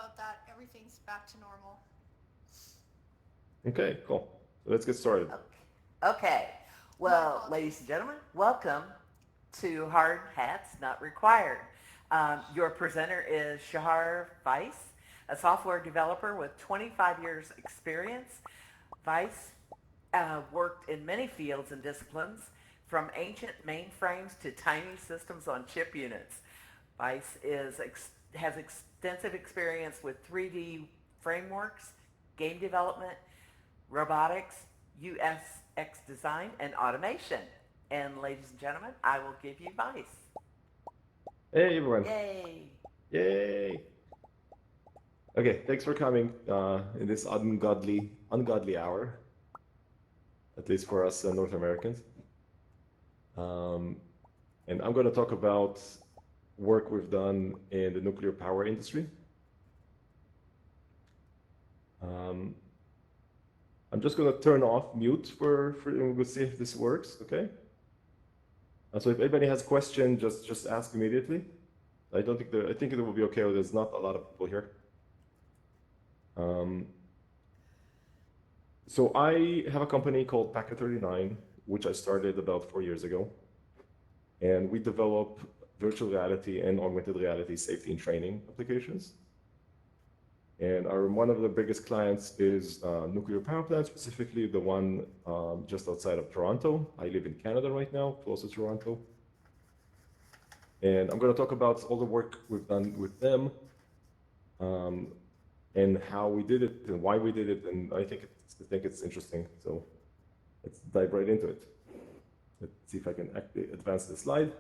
about that. Everything's back to normal. Okay, cool. So let's get started. Okay. My Well, ladies and apologies. gentlemen, welcome to Hard Hats Not Required. Your presenter is Shahar Weiss, a software developer with 25 years experience. Weiss worked in many fields and disciplines, from ancient mainframes to tiny systems on chip units. Weiss has extensive experience with 3D frameworks, game development, robotics, USX design, and automation. And ladies and gentlemen, I will give you Weiss. Hey, everyone. Yay! Yay. Okay, thanks for coming in this ungodly hour, at least for us North Americans. Um, and I'm going to talk about work we've done in the nuclear power industry. Um, I'm just going to turn off mute and we'll see if this works, okay? So if anybody has a question, just ask immediately. I think it will be okay. There's not a lot of people here. So I have a company called Packet 39, which I started about 4 years ago. And we develop virtual reality and augmented reality safety and training applications. And one of the biggest clients is nuclear power plant, specifically the one just outside of Toronto. I live in Canada right now, close to Toronto. And I'm going to talk about all the work we've done with them and how we did it and why we did it. And I think it's interesting. So let's dive right into it. Let's see if I can advance the slide.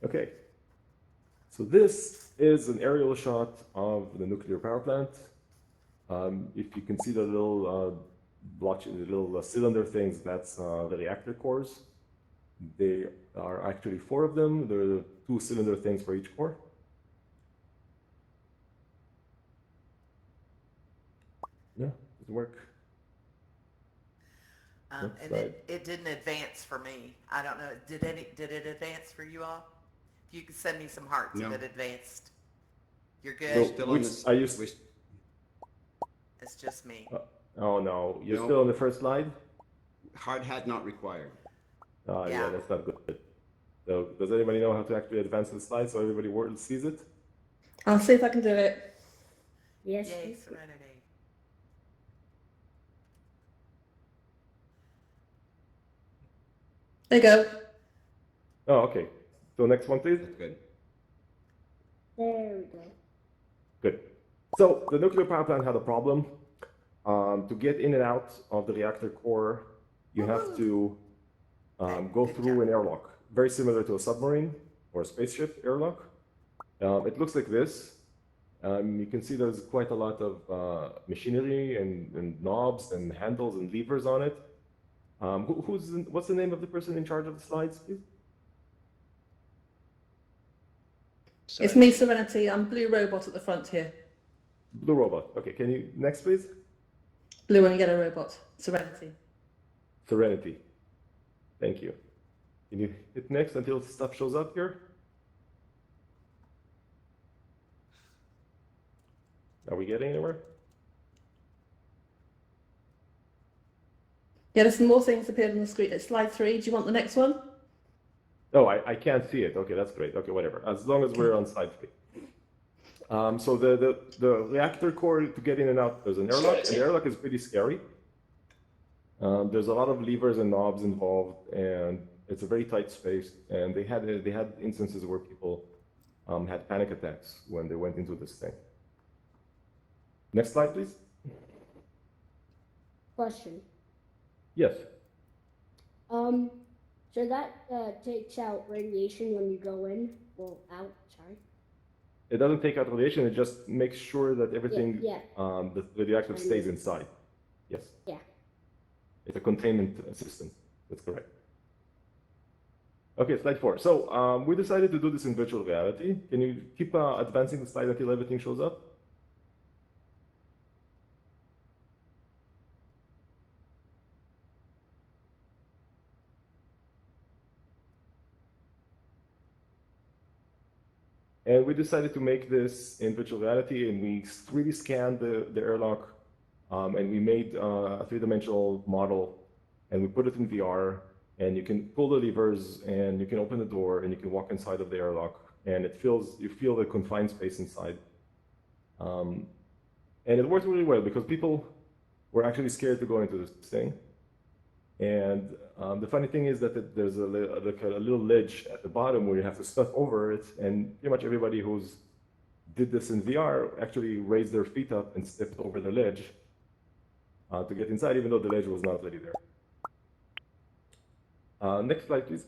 Okay. So this is an aerial shot of the nuclear power plant. If you can see the little cylinder things, that's the reactor cores. There are actually 4 of them. There are 2 cylinder things for each core. Yeah, doesn't work. And it didn't advance for me. I don't know. Did it advance for you all? If you could send me some hearts if No. it advanced. You're So good? Still on this. It's just me. Oh no, you're No. still on the first slide? Hard hat not required. Yeah, Yeah. that's not good. So does anybody know how to actually advance the slide so everybody sees it? I'll see if I can do it. Yes. Yay, Serenity. There you go. Oh, okay. So next one, please. That's good. There we go. Good. So the nuclear power plant had a problem. To get in and out of the reactor core, you have to go through an airlock, very similar to a submarine or a spaceship airlock. It looks like this. You can see there's quite a lot of machinery and knobs and handles and levers on it. What's the name of the person in charge of the slides, please? It's me, Serenity. I'm Blue Robot at the front here. Blue robot. Okay, can you next, please? Blue and Yellow Robot. Serenity. Serenity. Thank you. Can you hit next until stuff shows up here? Are we getting anywhere? Yeah, there's some more things appeared on the screen. It's slide 3. Do you want the next one? Oh, I can't see it. Okay, that's great. Okay, whatever. As long as we're on slide 3. So the reactor core, to get in and out, there's an airlock, and the airlock is pretty scary. There's a lot of levers and knobs involved, and it's a very tight space. And they had instances where people had panic attacks when they went into this thing. Next slide, please. Question. Yes. So that takes out radiation when you go in, well, out, sorry. It doesn't take out radiation. It just makes sure that everything, Yeah. the radioactive stays inside. Yes. Yeah. It's a containment system. That's correct. Okay, slide 4. So we decided to do this in virtual reality. Can you keep advancing the slide until everything shows up? And we decided to make this in virtual reality, and we 3D scanned the airlock, and we made a three-dimensional model, and we put it in VR, and you can pull the levers, and you can open the door, and you can walk inside of the airlock, and you feel the confined space inside. And it worked really well because people were actually scared to go into this thing. And the funny thing is that there's a little ledge at the bottom where you have to step over it, and pretty much everybody who's did this in VR actually raised their feet up and stepped over the ledge to get inside, even though the ledge was not really there. Next slide, please.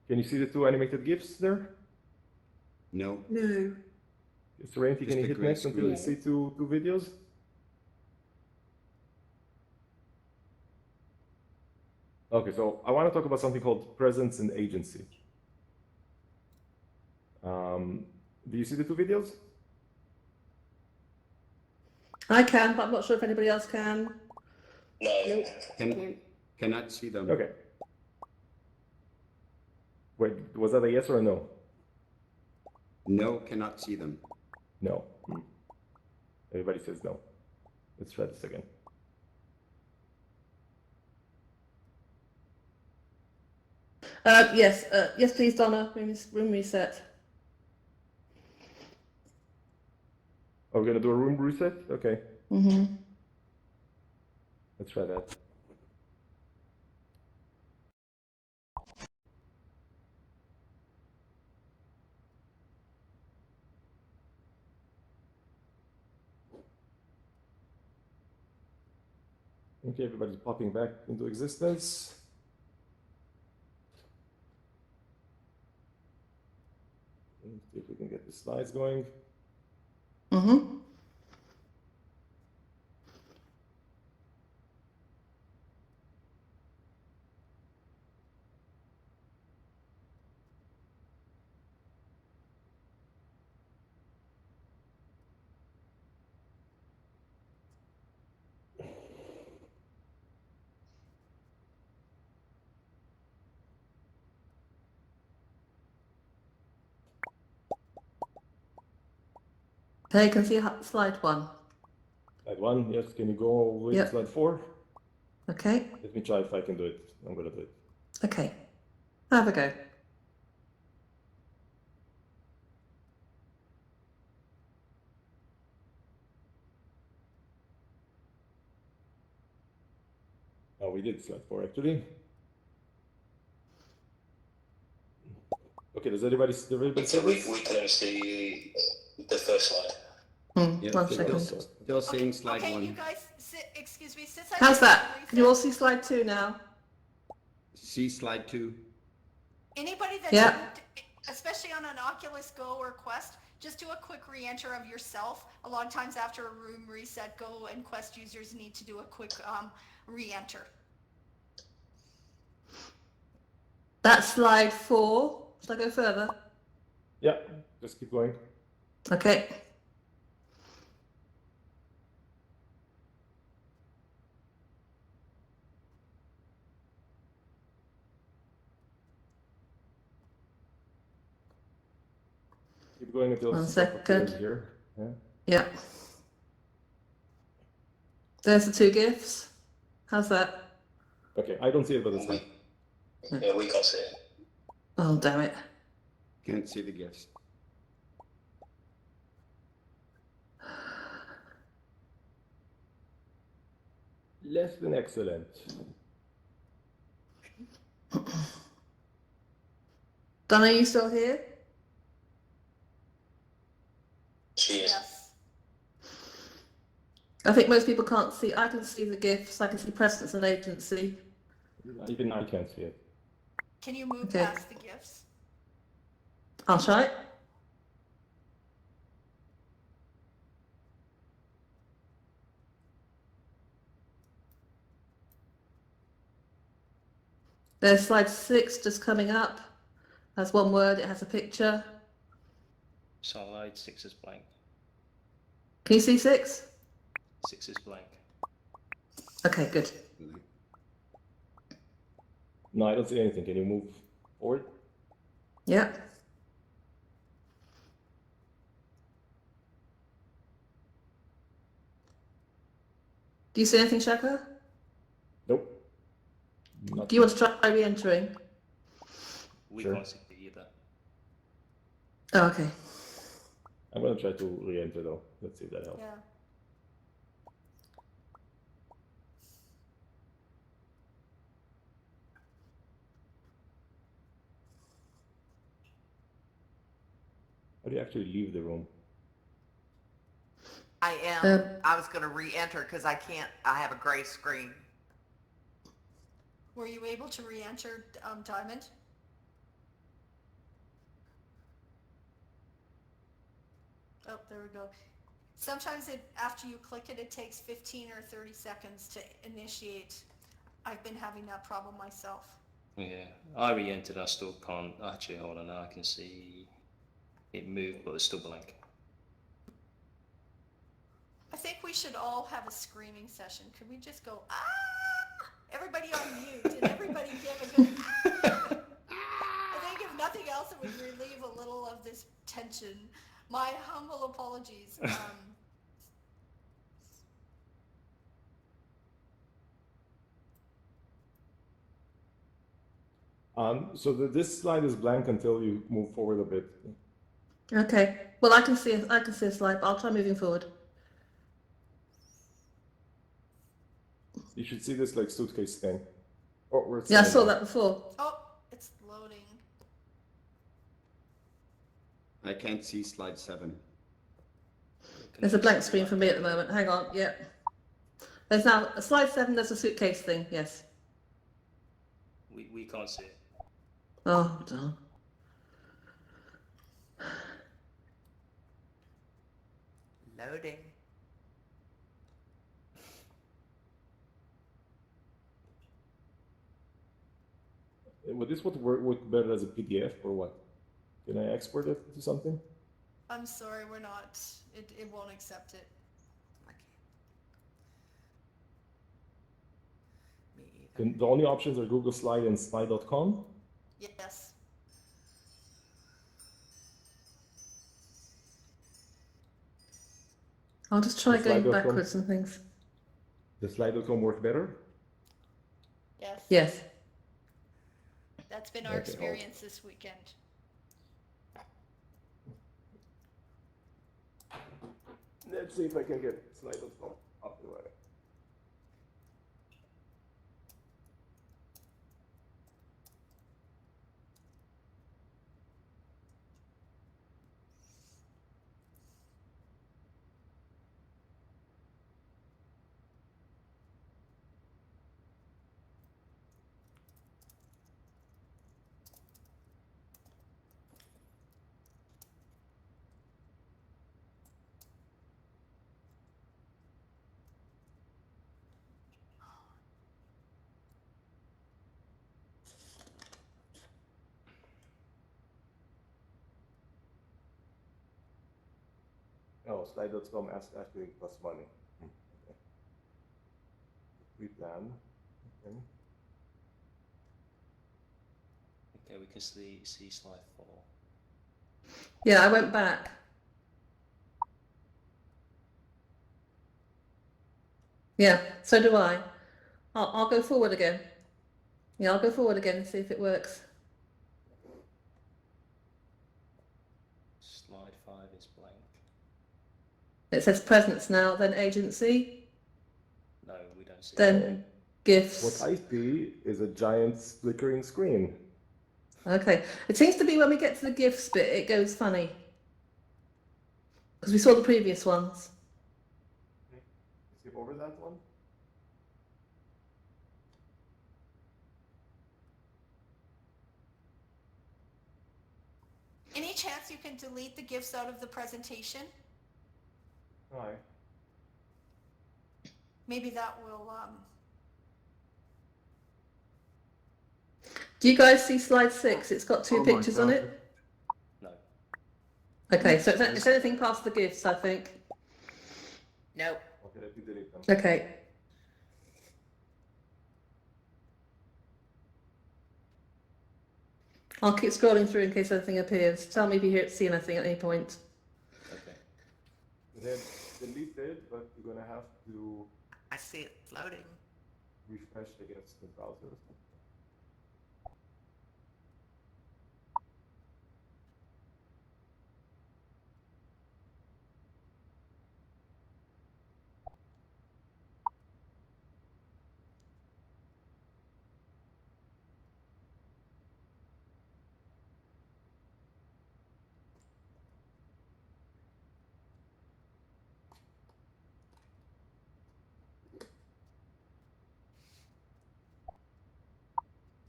Can you see the two animated GIFs there? No. No. Serenity, can Just you the hit green next until you see screen. two videos? Okay, so I want to talk about something called presence and agency. Do you see the two videos? I can, but I'm not sure if anybody else can. Nope. Can, Can't. cannot see them. Okay. Wait, was that a yes or a no? No, cannot see them. No. Everybody says no. Let's try this again. Yes, yes, please, Donna. Room reset. Oh, we're gonna do a room reset? Okay, Mm-hmm. let's try that. Okay, everybody's popping back into existence. Let's see if we can get the slides going. Mm-hmm. Okay, can see slide 1. Slide 1, yes, can you go all the way to Yep. slide 4? Okay, Let me try if I can do it. I'm gonna do it. okay. Have a go. Oh, we did slide 4 actually. Okay, does everybody see So we this? can only see the first slide. Yeah, One still- second. Still seeing slide Okay, one. you guys, excuse me, since I How's did that? the Can you all reset, see slide 2 now? See slide 2. anybody that Yeah. didn't, especially on an Oculus Go or Quest, just do a quick re-enter of yourself. A lot of times after a room reset, Go and Quest users need to do a quick re-enter. That's slide 4. Shall I go further? Yeah, just keep going. Okay. Keep going until One stuff appears second. here. Yeah. Yeah. There's the 2 GIFs. How's that? Okay, I don't see it, but it's fine. Yeah, we can't see it. Oh, damn it. Can't see the gifts. Less than excellent. Donna, are you still here? She is. Yes. I think most people can't see. I can see the GIFs. I can see presence and agency. Even I can't see it. Can you move Okay. past the gifts? I'll try. There's slide 6 just coming up. That's one word. It has a picture. Slide 6 is blank. Can you see 6? 6 is blank. Okay, good. No, I don't see anything. Can you move forward? Yeah. Do you see anything, Shachar? Nope. Not Do you want to try re-entering? We Sure. can't see it either. Oh, okay. I'm gonna try to re-enter though. Let's see if that helps. Yeah. How do you actually leave the room? I am. I was going to re-enter because I can't. I have a gray screen. Were you able to re-enter Diamond? Oh, there we go. Sometimes after you click it, it takes 15 or 30 seconds to initiate. I've been having that problem myself. Yeah, I re-entered. I still can't. Actually, hold on. Now I can see it moved, but it's still blank. I think we should all have a screaming session. Could we just go, ah? Everybody on mute and everybody give a good, ah! I think if nothing else, it would relieve a little of this tension. My humble apologies. So this slide is blank until you move forward a bit. Okay. Well, I can see a slide, but I'll try moving forward. You should see this like suitcase thing. Oh, we're Yeah, I saw that before. Oh, it's loading. I can't see slide 7. There's a blank screen for me at the moment. Hang on. Yeah. There's now a slide 7. There's a suitcase thing. Yes. We can't see it. Oh, darn. Loading. Would this work better as a PDF or what? Can I export it to something? I'm sorry, we're not. It won't accept it. Me either. The only options are Google Slide and slide.com. Yes. I'll just try The going slide.com. backwards and things. Does slide.com work better? Yes. Yes. That's been our Okay, experience this weekend. Let's see if I can get slide.com up the way. Oh, slide.com asking plus money. Okay. Pre-plan. Okay. Okay, we can see slide 4. Yeah, I went back. Yeah, so do I. I'll go forward again. Yeah, I'll go forward again and see if it works. Slide 5 is blank. It says presence now, then agency, No, we don't see it. then gifts. What I see is a giant flickering screen. Okay. It seems to be when we get to the gifts bit, it goes funny. Because we saw the previous ones. Skip over that one. Any chance you can delete the GIFs out of the presentation? Hi. Maybe that will, Do you guys see slide 6? It's got two Oh my pictures on God. it. No. Okay, so it's anything past the gifts, I think. Nope. Okay, let me delete them. Okay. I'll keep scrolling through in case anything appears. Tell me if you see anything at any point. Okay. Then delete it, but you're gonna have to I see it floating. refresh against the browser.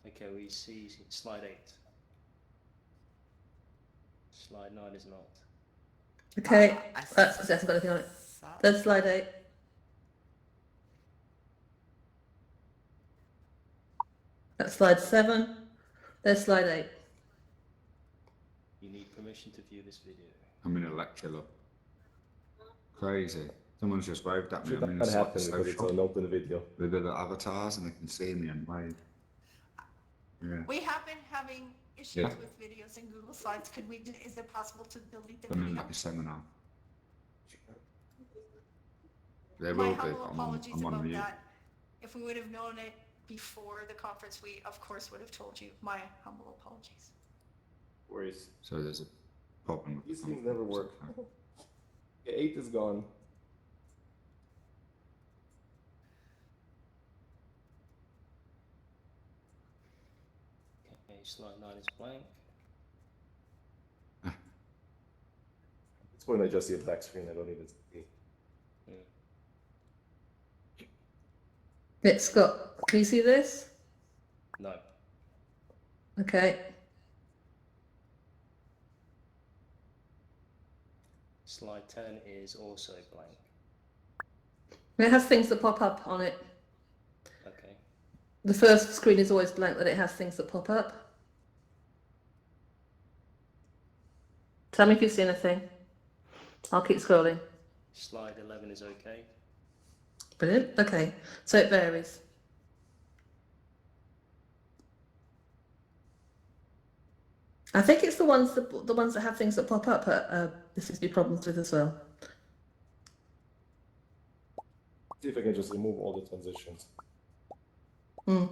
Okay, we see slide 8. Slide 9 is not. Okay. I It hasn't got anything on it. saw- There's slide 8. That's slide 7. There's slide 8. You need permission to view this video. I'm in a lecture, look. Crazy. Someone's just waved at me. Should I'm in not a happen because it's social an open video. with other avatars and they can see me and wave. Yeah. We have been having issues Yeah. with videos in Google Slides. Is it possible to delete the I'm in video? like a seminar. They My will be. humble apologies I'm on about mute. that. If we would have known it before the conference, we of course would have told you. My humble apologies. Worries. So there's a problem with These the things never work. Okay, 8 is gone. Okay, slide 9 is blank. At this point, I just see a black screen. I don't need it to see. It's got. Can you see this? No. Okay. Slide 10 is also blank. It has things that pop up on it. Okay. The first screen is always blank, but it has things that pop up. Tell me if you see anything. I'll keep scrolling. Slide 11 is okay. Brilliant. Okay. So it varies. I think it's the ones that have things that pop up. There seems to be problems with as well. See if I can just remove all the transitions. Hmm.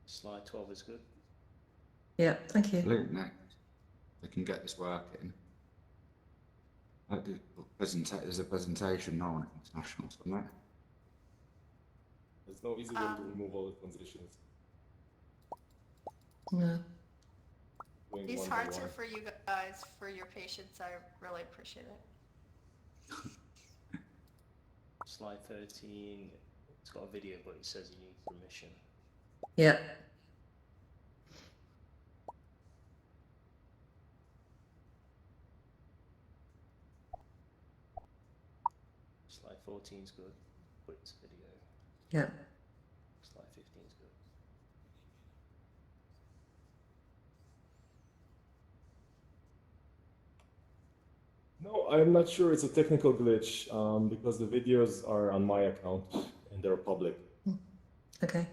Slide 12 is good. Yeah. Thank you. Luke, next. They can get this working. There's a presentation now on international summit. There's no easy way to remove all the transitions. No. Doing These one by hearts one. are for you guys, for your patience. I really appreciate it. Slide 13, it's got a video, but it says you need permission. Yeah. Slide 14 is good, but it's video. Yeah. Slide 15 is good. No, I'm not sure it's a technical glitch because the videos are on my account and they're public. Okay.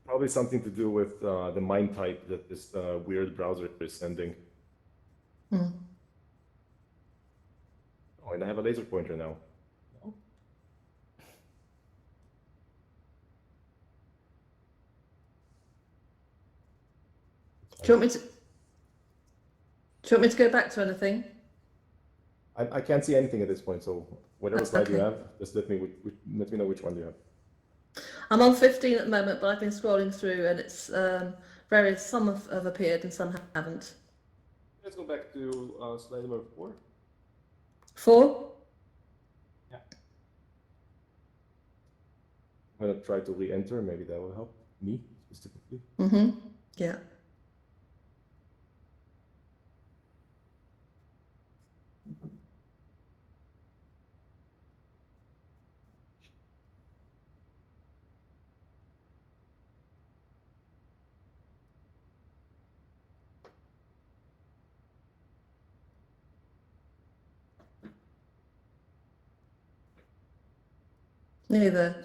Probably something to do with the mine type that this weird browser is sending. Hmm. Oh, and I have a laser pointer now. No? Do you want me to go back to anything? I can't see anything at this point, so whatever That's slide you okay. have, just let me know which one you have. I'm on 15 at the moment, but I've been scrolling through and it's various, some have appeared and some haven't. Let's go back to slide number 4. 4? Yeah. I'm gonna try to re-enter, maybe that will help me specifically. Mm-hmm. Yeah. Nearly there.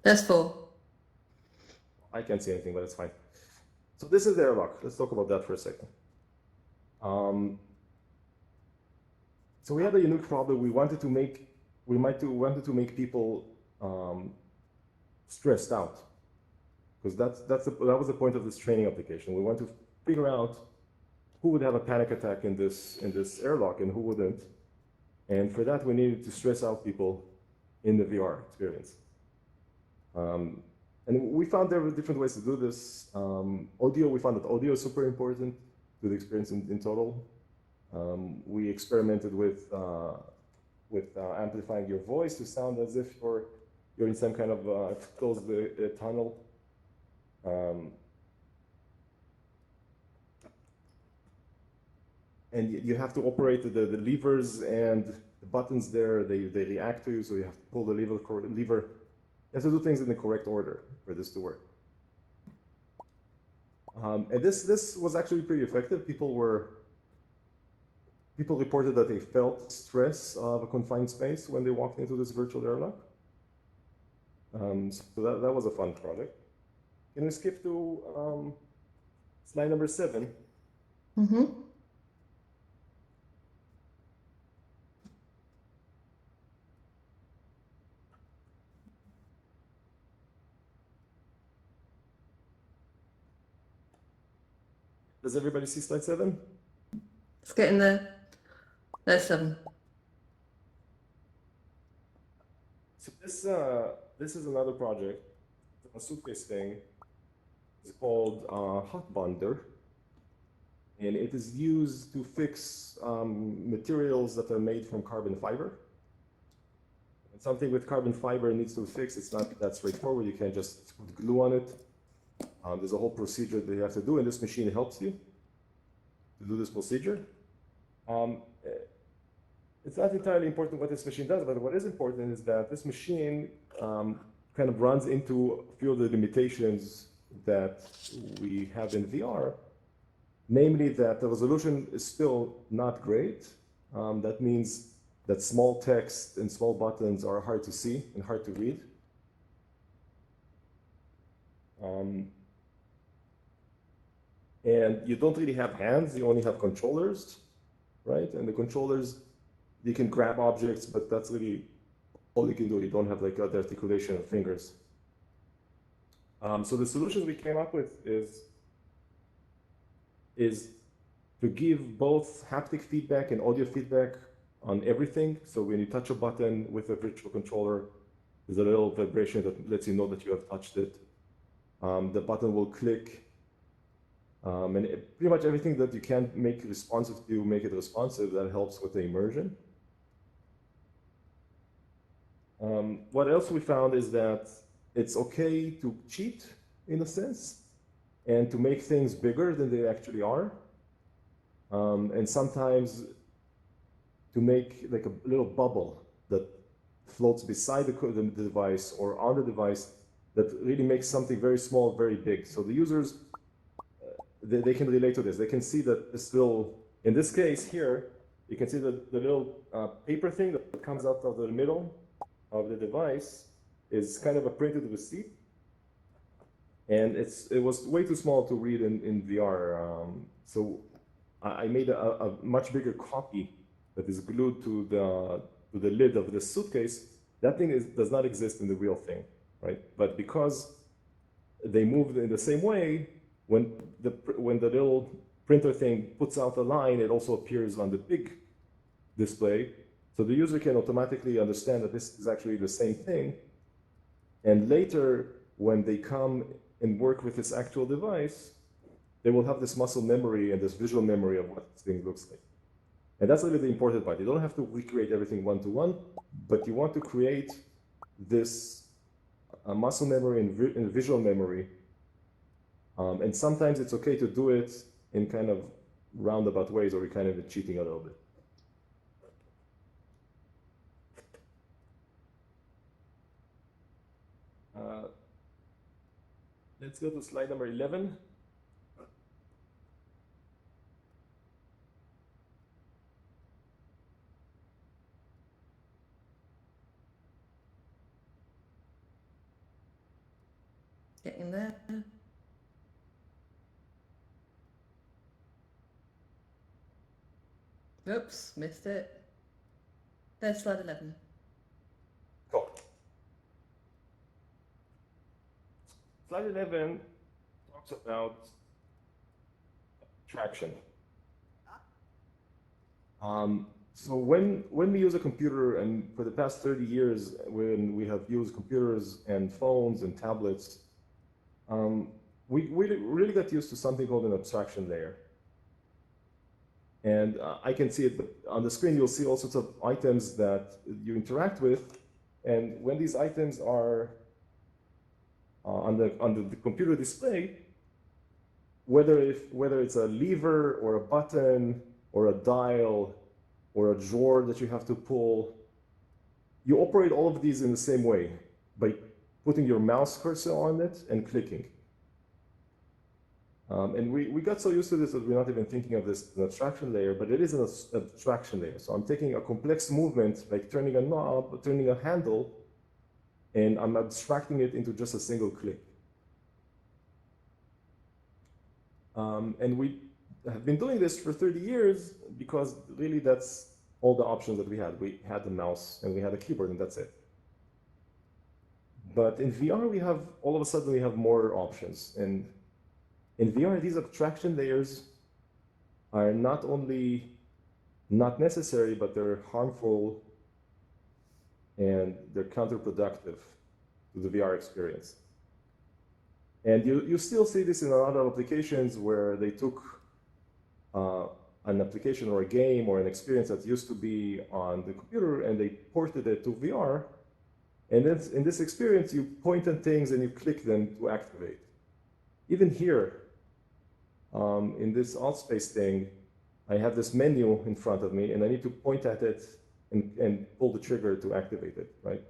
There's 4. I can't see anything, but it's fine. So this is the airlock. Let's talk about that for a second. So we had a unique problem. We wanted to make people stressed out, because that was the point of this training application. We want to figure out who would have a panic attack in this airlock and who wouldn't. And for that, we needed to stress out people in the VR experience. And we found there were different ways to do this. Audio, we found that audio is super important to the experience in total. We experimented with amplifying your voice to sound as if you're in some kind of closed tunnel. And you have to operate the levers and the buttons there. They react to you, so you have to pull the lever. You have to do things in the correct order for this to work. And this was actually pretty effective. People reported that they felt stress of a confined space when they walked into this virtual airlock. So that was a fun project. Can we skip to slide number 7? Mm-hmm. Does everybody see slide 7? It's getting there. There's 7. So this is another project, a suitcase thing. It's called Hot Bonder, and it is used to fix materials that are made from carbon fiber. And something with carbon fiber needs to fix. It's not that straightforward. You can't just put glue on it. There's a whole procedure that you have to do, and this machine helps you to do this procedure. It's not entirely important what this machine does, but what is important is that this machine kind of runs into a few of the limitations that we have in VR, namely that the resolution is still not great. That means that small text and small buttons are hard to see and hard to read. And you don't really have hands, you only have controllers, right? And the controllers, you can grab objects, but that's really all you can do. You don't have like the articulation of fingers. So the solutions we came up with is to give both haptic feedback and audio feedback on everything. So when you touch a button with a virtual controller, there's a little vibration that lets you know that you have touched it. The button will click. And pretty much everything that you can make responsive to, make it responsive. That helps with the immersion. What else we found is that it's okay to cheat, in a sense, and to make things bigger than they actually are. And sometimes to make like a little bubble that floats beside the device or on the device that really makes something very small, very big. So the users, they can relate to this. They can see that this little, in this case here, you can see the little paper thing that comes out of the middle of the device is kind of a printed receipt. And it was way too small to read in VR. So I made a much bigger copy that is glued to the lid of the suitcase. That thing does not exist in the real thing, right? But because they moved in the same way, when the little printer thing puts out a line, it also appears on the big display. So the user can automatically understand that this is actually the same thing. And later, when they come and work with this actual device, they will have this muscle memory and this visual memory of what this thing looks like. And that's really the important part. You don't have to recreate everything one-to-one, but you want to create this muscle memory and visual memory. And sometimes it's okay to do it in kind of roundabout ways, or you're kind of cheating a little bit. Let's go to slide number 11. Getting there. Oops, missed it. There's slide 11. Cool. Slide 11 talks about traction. So when we use a computer, and for the past 30 years, when we have used computers and phones and tablets, we really got used to something called an abstraction layer. And I can see it, but on the screen you'll see all sorts of items that you interact with, and when these items are on the computer display, whether it's a lever or a button or a dial or a drawer that you have to pull, you operate all of these in the same way by putting your mouse cursor on it and clicking. And we got so used to this that we're not even thinking of this as an abstraction layer, but it is an abstraction layer. So I'm taking a complex movement, like turning a knob, turning a handle, and I'm abstracting it into just a single click. And we have been doing this for 30 years because really that's all the options that we had. We had the mouse and we had a keyboard, and that's it. But in VR, we have, all of a sudden, we have more options. And in VR, these abstraction layers are not only not necessary, but they're harmful and they're counterproductive to the VR experience. And you still see this in a lot of applications where they took an application or a game or an experience that used to be on the computer and they ported it to VR. And then in this experience, you point at things and you click them to activate. Even here, in this ArtSpace thing, I have this menu in front of me and I need to point at it and pull the trigger to activate it, right?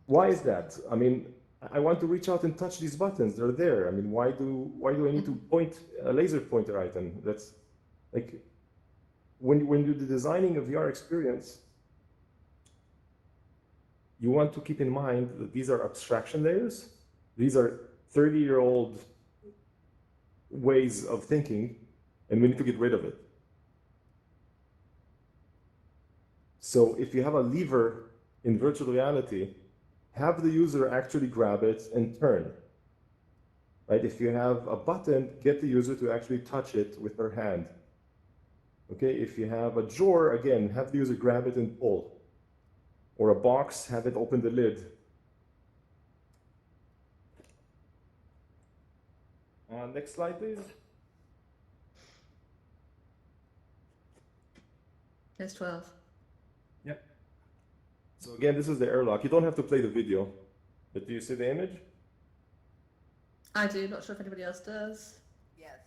Why is that? I mean, I want to reach out and touch these buttons. They're there. I mean, why do I need to point a laser pointer item? That's like when you're designing a VR experience, you want to keep in mind that these are abstraction layers. These are 30-year-old ways of thinking, and we need to get rid of it. So if you have a lever in virtual reality, have the user actually grab it and turn. Right? If you have a button, get the user to actually touch it with their hand. Okay, if you have a drawer, again, have the user grab it and pull. Or a box, have it open the lid. Next slide, please. There's 12. Yep. So again, this is the airlock. You don't have to play the video, but do you see the image? I do, not sure if anybody else does. Yes.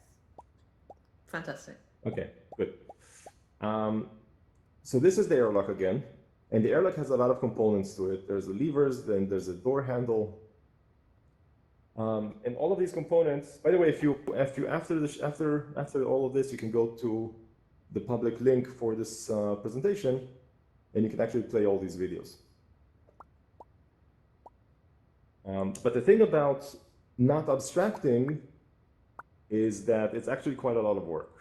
Fantastic. Okay, good. So this is the airlock again, and the airlock has a lot of components to it. There's the levers, then there's a door handle, and all of these components. By the way, after all of this, you can go to the public link for this presentation, and you can actually play all these videos. But the thing about not abstracting is that it's actually quite a lot of work.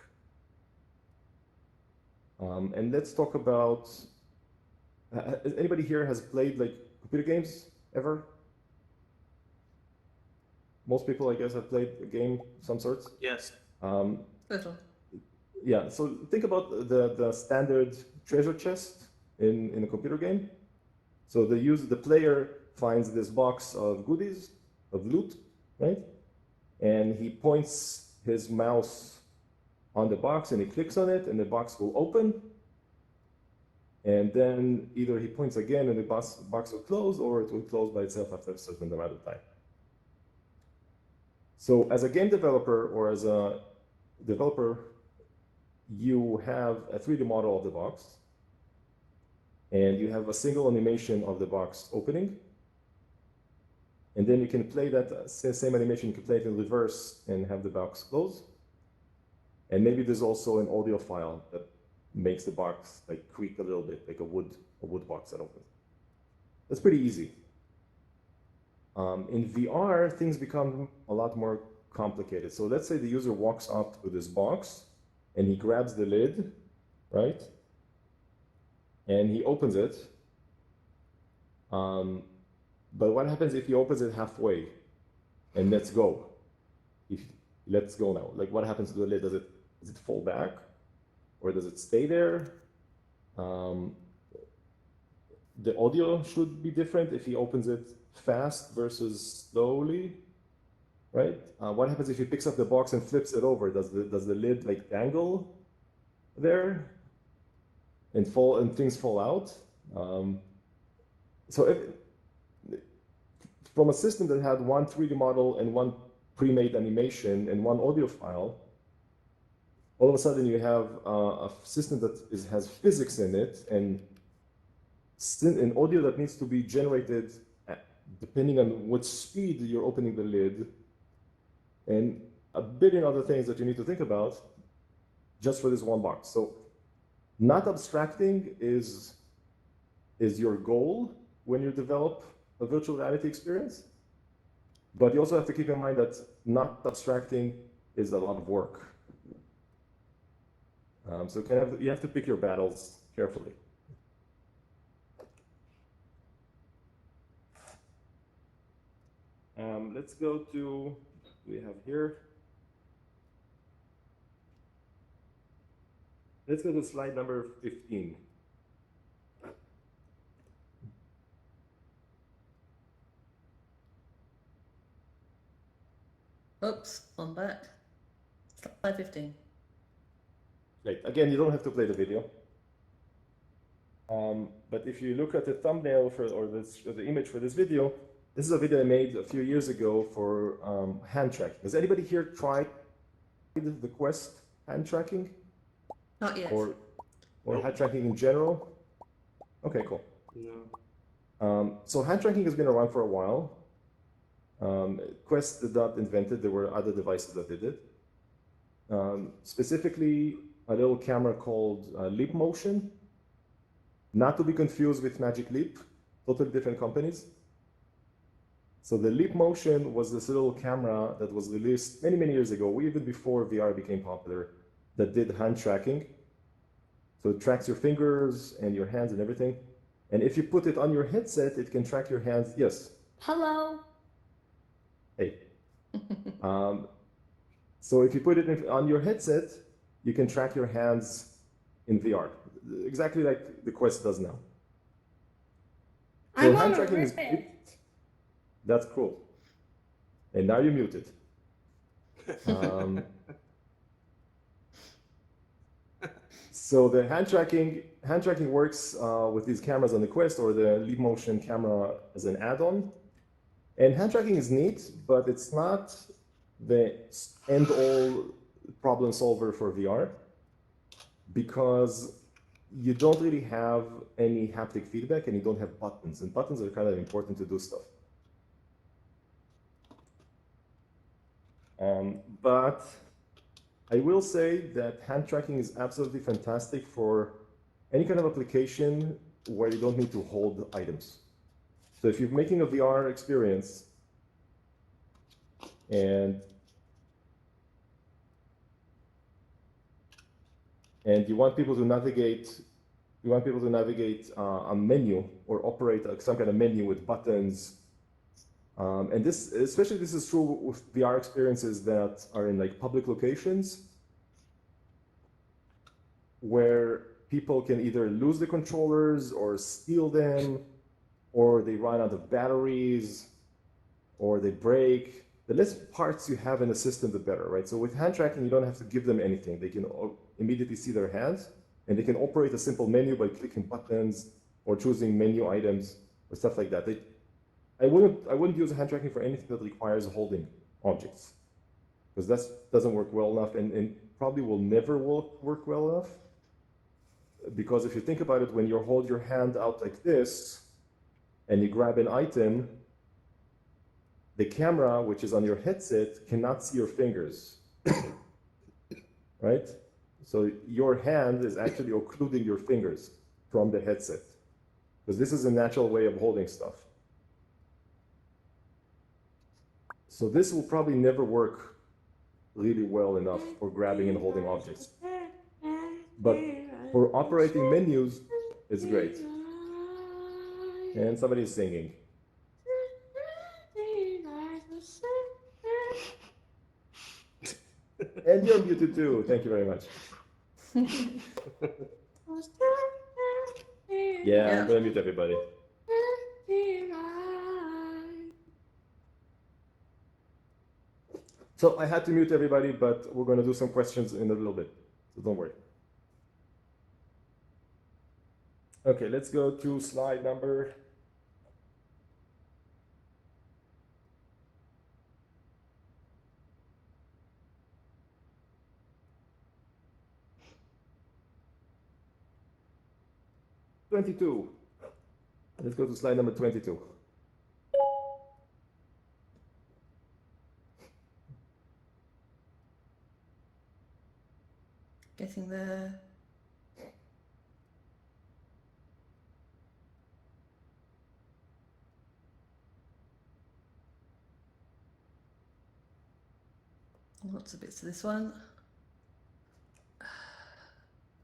And let's talk about, anybody here has played like computer games ever? Most people, I guess, have played a game of some sorts. Yes. Little. Yeah, so think about the standard treasure chest in a computer game. So the player finds this box of goodies, of loot, right? And he points his mouse on the box and he clicks on it and the box will open. And then either he points again and the box will close, or it will close by itself after a certain amount of time. So as a game developer or as a developer, you have a 3D model of the box, and you have a single animation of the box opening. And then you can play that same animation, you can play it in reverse and have the box close. And maybe there's also an audio file that makes the box like creak a little bit, like a wood box that opens. That's pretty easy. In VR, things become a lot more complicated. So let's say the user walks up to this box and he grabs the lid, right? And he opens it. But what happens if he opens it halfway and lets go? If he lets go now, like what happens to the lid? Does it fall back, or does it stay there? The audio should be different if he opens it fast versus slowly, right? What happens if he picks up the box and flips it over? Does the lid like dangle there and fall and things fall out? So from a system that had one 3D model and one pre-made animation and one audio file, all of a sudden you have a system that has physics in it and an audio that needs to be generated depending on what speed you're opening the lid, and a billion other things that you need to think about just for this one box. So not abstracting is your goal when you develop a virtual reality experience, but you also have to keep in mind that not abstracting is a lot of work. So you have to pick your battles carefully. Let's go to, we have here. Let's go to slide number 15. Oops, I'm back. Slide 15. Right. Again, you don't have to play the video. But if you look at the thumbnail or the image for this video, this is a video I made a few years ago for hand tracking. Has anybody here tried the Quest hand tracking? Not yet. Or hand tracking in general? Okay, cool. No. So hand tracking has been around for a while. Quest did not invent it. There were other devices that did it. Specifically, a little camera called Leap Motion, not to be confused with Magic Leap, totally different companies. So the Leap Motion was this little camera that was released many, many years ago, even before VR became popular, that did hand tracking. So it tracks your fingers and your hands and everything. And if you put it on your headset, it can track your hands. Yes. Hello. Hey. So if you put it on your headset, you can track your hands in VR, exactly like the Quest does now. So hand tracking is great. That's cool. And now you're muted. So the hand tracking works with these cameras on the Quest or the Leap Motion camera as an add-on. And hand tracking is neat, but it's not the end-all problem solver for VR, because you don't really have any haptic feedback and you don't have buttons, and buttons are kind of important to do stuff. But I will say that hand tracking is absolutely fantastic for any kind of application where you don't need to hold items. So if you're making a VR experience and you want people to navigate, a menu or operate some kind of menu with buttons. And this is true with VR experiences that are in like public locations where people can either lose the controllers or steal them, or they run out of batteries, or they break. The less parts you have in a system, the better, right? So with hand tracking, you don't have to give them anything. They can immediately see their hands, and they can operate a simple menu by clicking buttons or choosing menu items or stuff like that. I wouldn't use hand tracking for anything that requires holding objects, because that doesn't work well enough, and probably will never work well enough. Because if you think about it, when you hold your hand out like this and you grab an item, the camera, which is on your headset, cannot see your fingers, right? So your hand is actually occluding your fingers from the headset, because this is a natural way of holding stuff. So this will probably never work really well enough for grabbing and holding objects. But for operating menus, it's great. And somebody is singing. And you're muted too. Thank you very much. Yeah, I'm gonna mute everybody. So I had to mute everybody, but we're gonna do some questions in a little bit, so don't worry. Okay, let's go to slide number 22. Let's go to slide number 22. Getting there. Lots of bits to this one.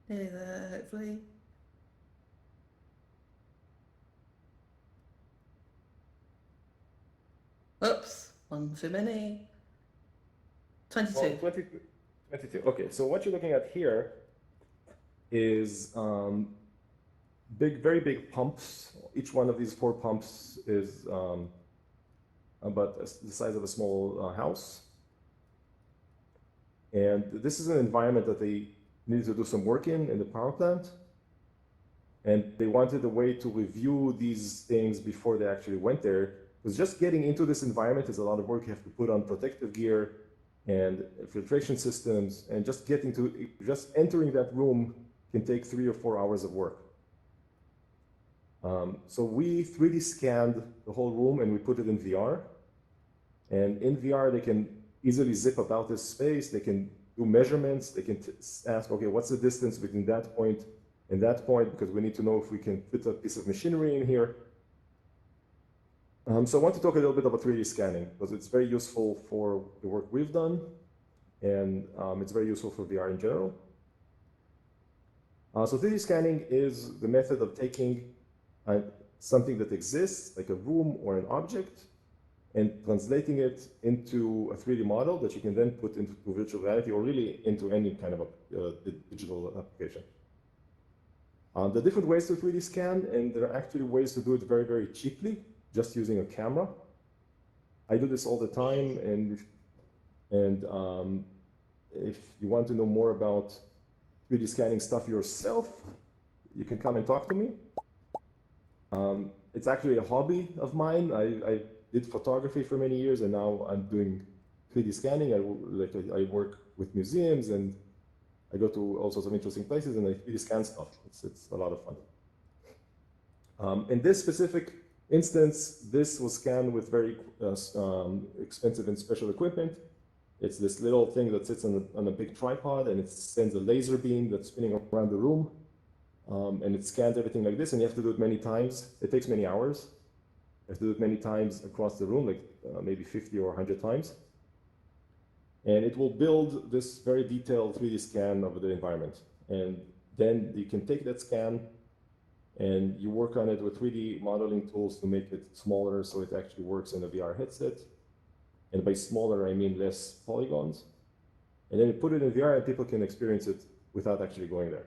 Nearly there, hopefully. Oops, one too many. 22. Well, 22. Okay, so what you're looking at here is very big pumps. Each one of these 4 pumps is about the size of a small house. And this is an environment that they needed to do some work in the power plant. And they wanted a way to review these things before they actually went there. Because just getting into this environment is a lot of work. You have to put on protective gear and filtration systems, and just entering that room can take 3 or 4 hours of work. So we 3D scanned the whole room and we put it in VR. And in VR, they can easily zip about this space. They can do measurements. They can ask, okay, what's the distance between that point and that point? Because we need to know if we can fit a piece of machinery in here. So I want to talk a little bit about 3D scanning because it's very useful for the work we've done, and it's very useful for VR in general. So 3D scanning is the method of taking something that exists, like a room or an object, and translating it into a 3D model that you can then put into virtual reality or really into any kind of a digital application. There are different ways to 3D scan, and there are actually ways to do it very, very cheaply, just using a camera. I do this all the time, and if you want to know more about 3D scanning stuff yourself, you can come and talk to me. It's actually a hobby of mine. I did photography for many years, and now I'm doing 3D scanning. I work with museums, and I go to all sorts of interesting places, and I 3D scan stuff. It's a lot of fun. In this specific instance, this was scanned with very expensive and special equipment. It's this little thing that sits on a big tripod, and it sends a laser beam that's spinning around the room. And it scans everything like this, and you have to do it many times. It takes many hours. You have to do it many times across the room, like maybe 50 or 100 times. And it will build this very detailed 3D scan of the environment. And then you can take that scan and you work on it with 3D modeling tools to make it smaller so it actually works in a VR headset. And by smaller, I mean less polygons. And then you put it in VR and people can experience it without actually going there,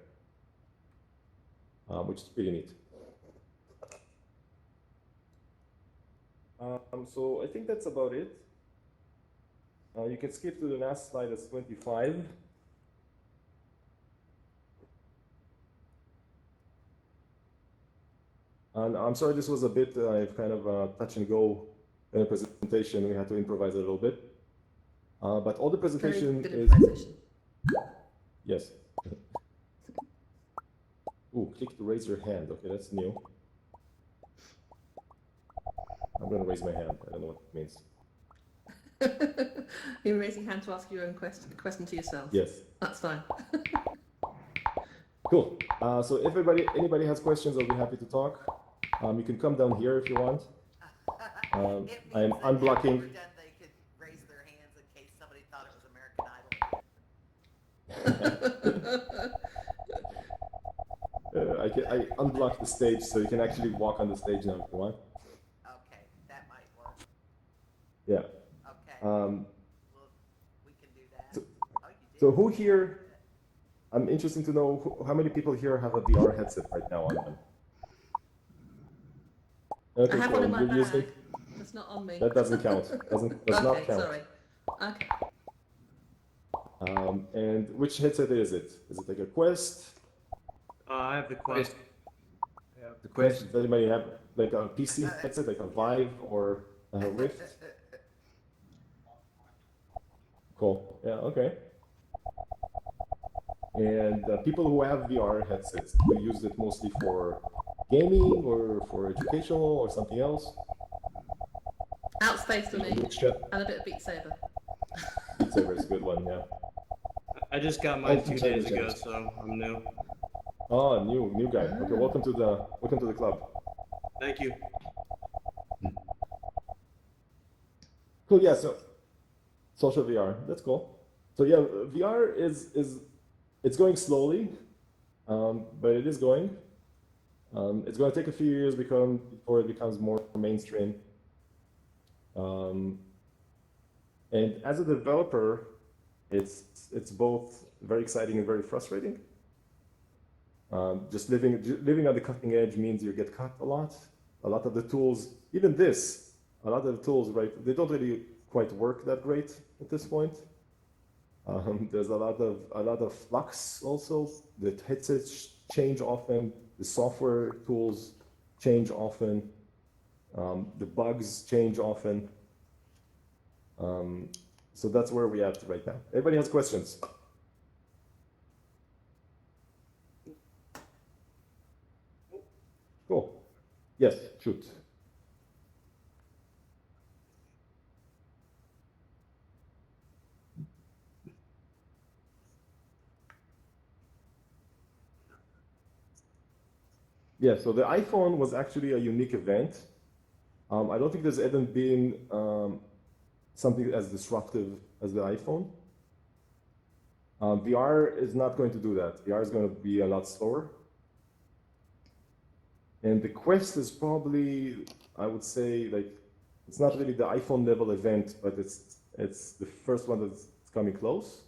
which is pretty neat. So I think that's about it. You can skip to the last slide, that's 25. And I'm sorry, this was a bit kind of touch and go in a presentation. We had to improvise a little bit. But all the presentation is... Yes. Ooh, click to raise your hand. Okay, that's new. I'm going to raise my hand. I don't know what it means. You're raising your hand to ask your own question to yourself. Yes. That's fine. Cool. So if anybody has questions, I'll be happy to talk. You can come down here if you want. I'm unblocking. They could I unblocked the stage so you can actually walk on the stage now if you want. Okay, that might work. Yeah. Okay, Um, well, we can do that. So- Oh, you did? so who here? I'm interested to know how many people here have a VR headset right now on them. Okay, I have cool. one in my You're bag. using That's not on me. that doesn't count. Does not Okay, count. sorry. Okay. And which headset is it? Is it like a Quest? I have the Quest. Yeah, the Quest. Does anybody have like a PC headset, like a Vive or a Rift? Cool. Yeah. Okay. And people who have VR headsets, do you use it mostly for gaming or for educational or something else? Outspace for me. Mixture. And a bit of Beat Saber. Beat Saber is a good one. Yeah. I just got mine Oh, 2 sorry, days ago, James. so I'm new. Oh, new guy. Okay, welcome to the club. Thank you. Cool. Yeah. So social VR. That's cool. So yeah, VR is it's going slowly, but it is going. It's going to take a few years before it becomes more mainstream. And as a developer, it's both very exciting and very frustrating. Just living on the cutting edge means you get cut a lot. A lot of the tools, even this, a lot of the tools, right? They don't really quite work that great at this point. There's a lot of flux also. The headsets change often. The software tools change often. The bugs change often. So that's where we're at right now. Everybody has questions? Cool. Yes, shoot. Yeah, so the iPhone was actually a unique event. I don't think there's ever been something as disruptive as the iPhone. VR is not going to do that. VR is going to be a lot slower. And the Quest is probably, I would say, like, it's not really the iPhone level event, but it's the first one that's coming close.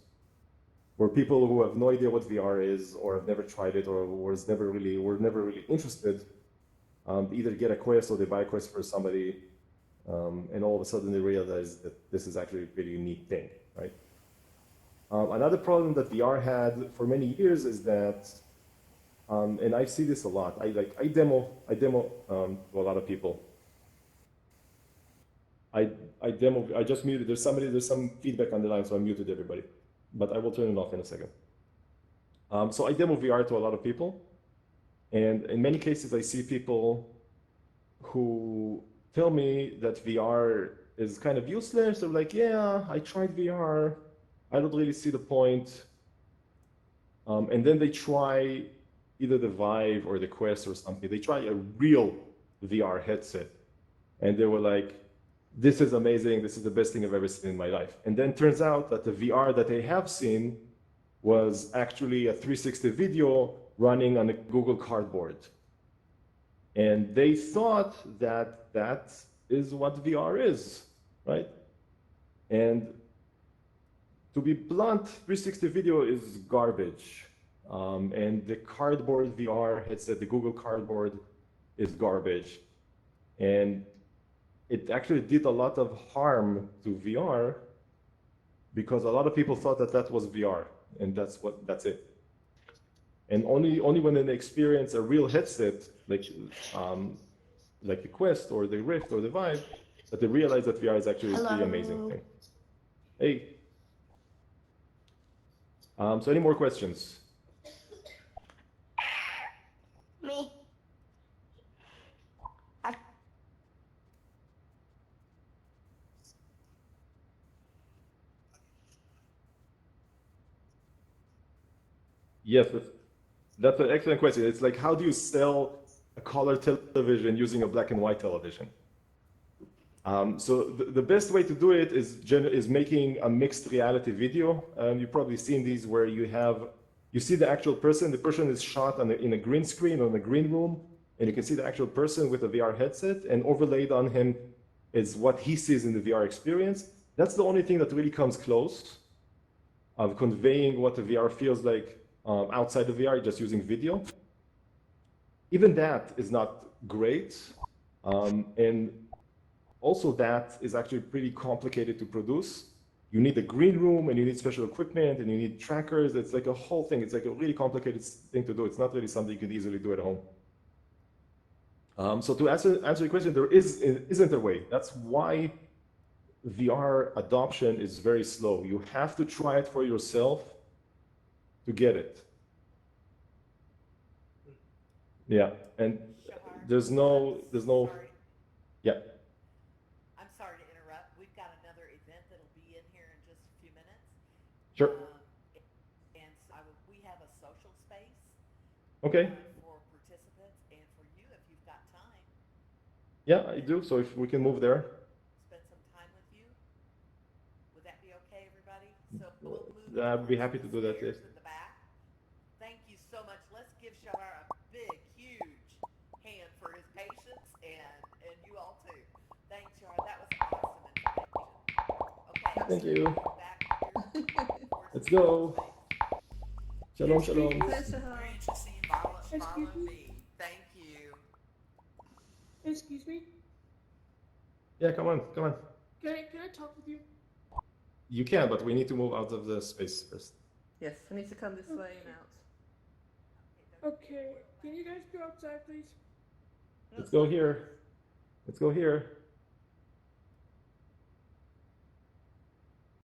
Where people who have no idea what VR is, or have never tried it, or were never really interested, either get a Quest or they buy a Quest for somebody, and all of a sudden they realize that this is actually a really neat thing, right? Another problem that VR had for many years is that, and I see this a lot. I demo to a lot of people. I just muted. There's some feedback on the line, so I muted everybody. But I will turn it off in a second. So I demo VR to a lot of people. And in many cases, I see people who tell me that VR is kind of useless. They're like, yeah, I tried VR. I don't really see the point. And then they try either the Vive or the Quest or something. They try a real VR headset. And they were like, this is amazing. This is the best thing I've ever seen in my life. And then turns out that the VR that they have seen was actually a 360 video running on a Google Cardboard. And they thought that that is what VR is, right? And to be blunt, 360 video is garbage. And the Cardboard VR headset, the Google Cardboard, is garbage. And it actually did a lot of harm to VR because a lot of people thought that that was VR, and that's it. And only when they experience a real headset, like the Quest or the Rift or the Vive, that they realize that VR is actually a pretty amazing thing. Hey. So any more questions? Me. Yes, that's an excellent question. It's like, how do you sell a color television using a black and white television? So the best way to do it is making a mixed reality video. You've probably seen these where you have you see the actual person. The person is shot in a green screen or in a green room, and you can see the actual person with a VR headset, and overlaid on him is what he sees in the VR experience. That's the only thing that really comes close of conveying what the VR feels like outside the VR, just using video. Even that is not great. And also that is actually pretty complicated to produce. You need a green room, and you need special equipment, and you need trackers. It's like a whole thing. It's like a really complicated thing to do. It's not really something you can easily do at home. So to answer your question, there isn't a way. That's why VR adoption is very slow. You have to try it for yourself to get it. Yeah, and Shachar, there's no, sorry. yeah. I'm sorry to interrupt. We've got another event that'll be in here in just a few minutes. Sure. And so we have a social space Okay. for participants and for you if you've got time. Yeah, I do. So if we can move there. Spend some time with you. Would that be okay, everybody? So we'll move. I'd be happy towards to do the that, yes. stairs in the back. Thank you so much. Let's give Shachar a big, huge hand for his patience and you all too. Thanks, Shachar. That was awesome information. Okay. Thank you. Back here towards Let's the go. space. Shalom, shalom. There's Shahar. Very interesting. Follow Excuse me? me. Thank you. Excuse me? Yeah, come on, come on. Can I talk with you? You can, but we need to move out of the space first. Yes, I need to come this way and out. Okay. Can you guys go outside, please? Let's go here. Let's go here.